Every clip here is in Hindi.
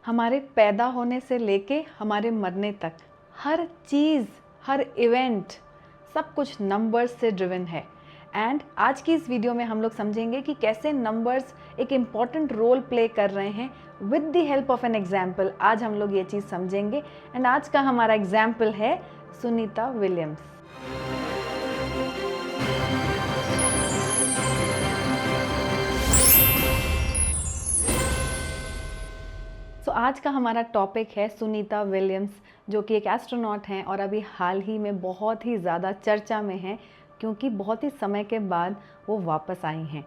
हमारे पैदा होने से लेके हमारे मरने तक हर चीज़, हर इवेंट, सब कुछ नंबर्स से ड्रिवन है। एंड आज की इस वीडियो में हम लोग समझेंगे कि कैसे नंबर्स एक इम्पॉर्टेंट रोल प्ले कर रहे हैं with the help of an example. आज हम लोग ये चीज़ समझेंगे। एंड आज का हमारा एग्जाम्पल है सुनीता विलियम्स। आज का हमारा टॉपिक है सुनीता विलियम्स, जो कि एक एस्ट्रोनॉट हैं और अभी हाल ही में बहुत ही ज़्यादा चर्चा में हैं क्योंकि बहुत ही समय के बाद वो वापस आई हैं।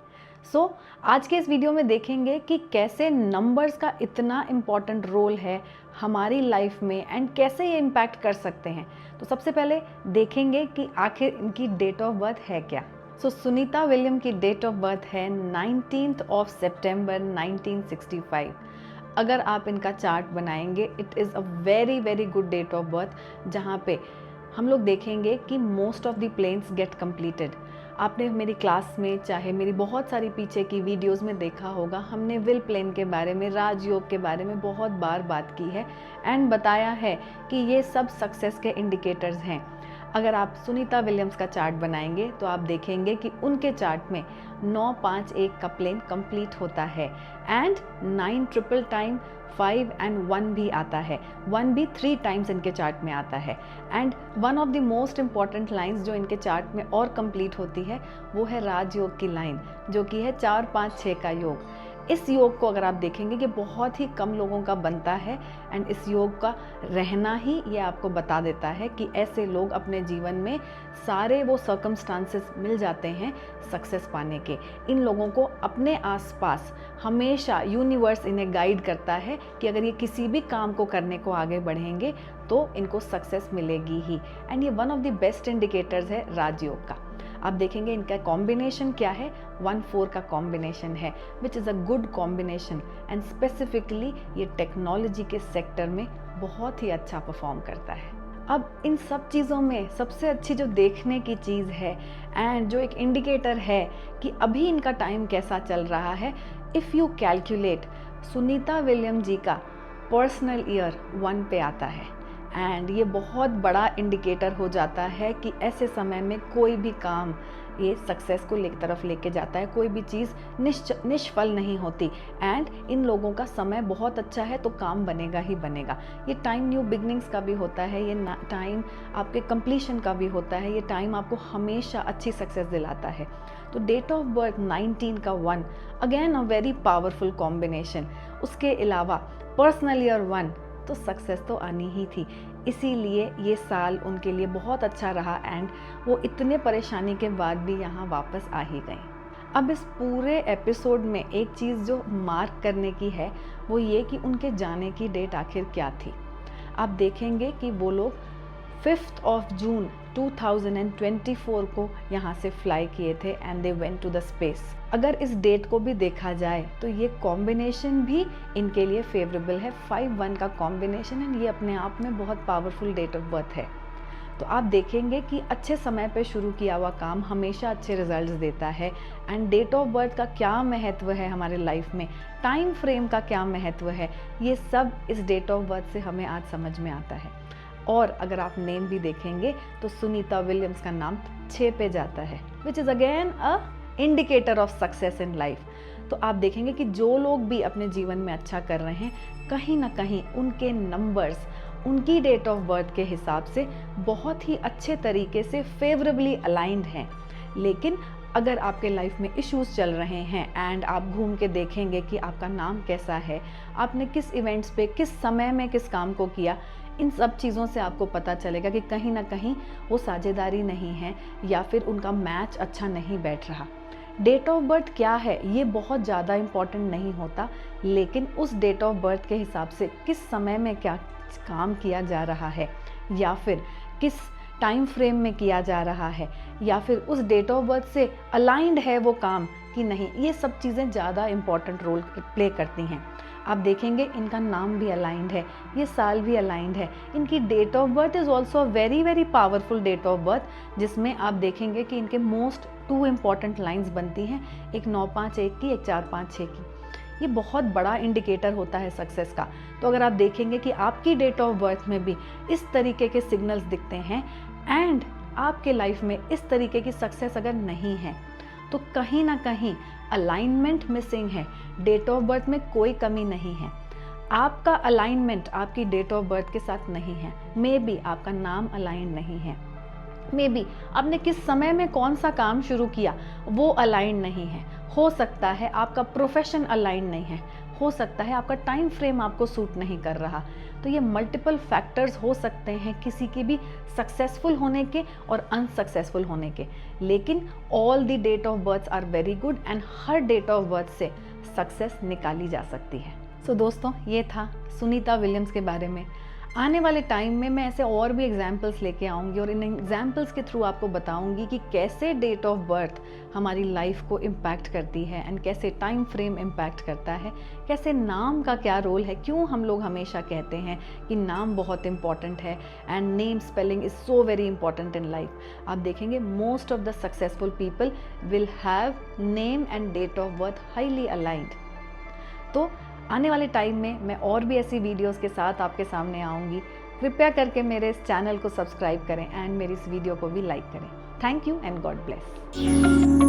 आज के इस वीडियो में देखेंगे कि कैसे नंबर्स का इतना इम्पॉर्टेंट रोल है हमारी लाइफ में एंड कैसे ये इम्पैक्ट कर सकते हैं। तो सबसे पहले देखेंगे कि आखिर इनकी डेट ऑफ बर्थ है क्या। सुनीता विलियम की डेट ऑफ बर्थ है 19 सितंबर 1965। अगर आप इनका चार्ट बनाएंगे, it is a very very good date of birth, जहाँ पे हम लोग देखेंगे कि most of the planes get completed. आपने मेरी क्लास में, चाहे मेरी बहुत सारी पीछे की वीडियोस में देखा होगा, हमने विल प्लेन के बारे में, राजयोग के बारे में बहुत बार बात की है एंड बताया है कि ये सब सक्सेस के इंडिकेटर्स हैं। अगर आप सुनीता विलियम्स का चार्ट बनाएंगे तो आप देखेंगे कि उनके चार्ट में 951 का प्लेन कंप्लीट होता है एंड 9 ट्रिपल टाइम 5 एंड 1 भी आता है। 1 भी 3 टाइम्स इनके चार्ट में आता है। And one of the most important lines जो इनके चार्ट में और कंप्लीट होती है वो है राजयोग की लाइन, जो कि है 4 5 6 का योग। इस योग को अगर आप देखेंगे कि बहुत ही कम लोगों का बनता है एंड इस योग का रहना ही ये आपको बता देता है कि ऐसे लोग अपने जीवन में सारे वो सर्कमस्टांसेस मिल जाते हैं सक्सेस पाने के। इन लोगों को अपने आसपास हमेशा यूनिवर्स इन्हें गाइड करता है कि अगर ये किसी भी काम को करने को आगे बढ़ेंगे तो इनको सक्सेस मिलेगी ही। एंड ये one of the best indicators है राजयोग का। आप देखेंगे इनका कॉम्बिनेशन क्या है, 1-4 का कॉम्बिनेशन है, which is a good combination and specifically ये टेक्नोलॉजी के सेक्टर में बहुत ही अच्छा परफॉर्म करता है। अब इन सब चीज़ों में सबसे अच्छी जो देखने की चीज़ है एंड जो एक इंडिकेटर है कि अभी इनका टाइम कैसा चल रहा है, if you calculate, Sunita William जी का पर्सनल ईयर 1 पे आता है एंड ये बहुत बड़ा इंडिकेटर हो जाता है कि ऐसे समय में कोई भी काम ये सक्सेस को तरफ लेके जाता है, कोई भी चीज़ निष्फल नहीं होती। एंड इन लोगों का समय बहुत अच्छा है तो काम बनेगा ही बनेगा। ये टाइम न्यू बिगनिंग्स का भी होता है, ये टाइम आपके कंप्लीशन का भी होता है, ये टाइम आपको हमेशा अच्छी सक्सेस दिलाता है। तो डेट ऑफ बर्थ 19 का 1, again a very powerful combination. उसके अलावा पर्सनल ईयर 1, तो सक्सेस तो आनी ही थी। इसीलिए ये साल उनके लिए बहुत अच्छा रहा एंड वो इतने परेशानी के बाद भी यहाँ वापस आ ही गए। अब इस पूरे एपिसोड में एक चीज़ जो मार्क करने की है वो ये कि उनके जाने की डेट आखिर क्या थी। आप देखेंगे कि वो लोग 5 जून 2024 को यहाँ से फ्लाई किए थे and they went to the space. अगर इस डेट को भी देखा जाए तो ये कॉम्बिनेशन भी इनके लिए फेवरेबल है, 5-1 का कॉम्बिनेशन, एंड ये अपने आप में बहुत पावरफुल डेट ऑफ बर्थ है। तो आप देखेंगे कि अच्छे समय पे शुरू किया हुआ काम हमेशा अच्छे रिजल्ट्स देता है। एंड डेट ऑफ बर्थ का क्या महत्व है हमारे लाइफ में, टाइम फ्रेम का क्या महत्व है, ये सब इस डेट ऑफ बर्थ से हमें आज समझ में आता है। और अगर आप नेम भी देखेंगे तो सुनीता विलियम्स का नाम 6 पे जाता है, which is again a indicator of success in life. तो आप देखेंगे कि जो लोग भी अपने जीवन में अच्छा कर रहे हैं, कहीं ना कहीं उनके नंबर्स उनकी डेट ऑफ बर्थ के हिसाब से बहुत ही अच्छे तरीके से फेवरेबली अलाइंड हैं। लेकिन अगर आपके लाइफ में इश्यूज चल रहे हैं एंड आप घूम के देखेंगे कि आपका नाम कैसा है, आपने किस इवेंट्स पे किस समय में किस काम को किया, इन सब चीज़ों से आपको पता चलेगा कि कहीं ना कहीं वो साझेदारी नहीं है या फिर उनका मैच अच्छा नहीं बैठ रहा। डेट ऑफ बर्थ क्या है ये बहुत ज़्यादा इम्पॉर्टेंट नहीं होता, लेकिन उस डेट ऑफ बर्थ के हिसाब से किस समय में क्या काम किया जा रहा है या फिर किस टाइम फ्रेम में किया जा रहा है या फिर उस डेट ऑफ बर्थ से अलाइंड है वो काम कि नहीं, ये सब चीज़ें ज़्यादा इम्पॉर्टेंट रोल प्ले करती हैं। आप देखेंगे इनका नाम भी अलाइंड है, ये साल भी अलाइंड है, इनकी date of birth is also very very powerful date of birth, जिसमें आप देखेंगे कि इनके मोस्ट 2 इम्पॉर्टेंट लाइंस बनती हैं, एक 951 की, एक 456 की। ये बहुत बड़ा इंडिकेटर होता है सक्सेस का। तो अगर आप देखेंगे कि आपकी डेट ऑफ बर्थ में भी इस तरीके के सिग्नल्स दिखते हैं एंड आपके लाइफ में इस तरीके की सक्सेस अगर नहीं है, तो कहीं ना कहीं अलाइनमेंट मिसिंग है। डेट ऑफ बर्थ में कोई कमी नहीं है, आपका अलाइनमेंट आपकी डेट ऑफ बर्थ के साथ नहीं है। मे बी आपका नाम अलाइन नहीं है, मे बी आपने किस समय में कौन सा काम शुरू किया वो अलाइन नहीं है, हो सकता है आपका प्रोफेशन अलाइन नहीं है, हो सकता है आपका टाइम फ्रेम आपको सूट नहीं कर रहा। तो ये मल्टीपल फैक्टर्स हो सकते हैं किसी के भी सक्सेसफुल होने के और अनसक्सेसफुल होने के, लेकिन all the date of birth are very good and हर डेट ऑफ बर्थ से सक्सेस निकाली जा सकती है। सो दोस्तों, ये था सुनीता विलियम्स के बारे में। आने वाले टाइम में मैं ऐसे और भी एग्जाम्पल्स लेके आऊँगी और इन एग्जाम्पल्स के थ्रू आपको बताऊँगी कि कैसे डेट ऑफ बर्थ हमारी लाइफ को इम्पैक्ट करती है एंड कैसे टाइम फ्रेम इम्पैक्ट करता है, कैसे नाम का क्या रोल है, क्यों हम लोग हमेशा कहते हैं कि नाम बहुत इंपॉर्टेंट है and name spelling is so very important in life. आप देखेंगे most of the successful people will have name and date of birth highly aligned. तो आने वाले टाइम में मैं और भी ऐसी वीडियोस के साथ आपके सामने आऊँगी। कृपया करके मेरे इस चैनल को सब्सक्राइब करें एंड मेरी इस वीडियो को भी लाइक करें। Thank you and God bless.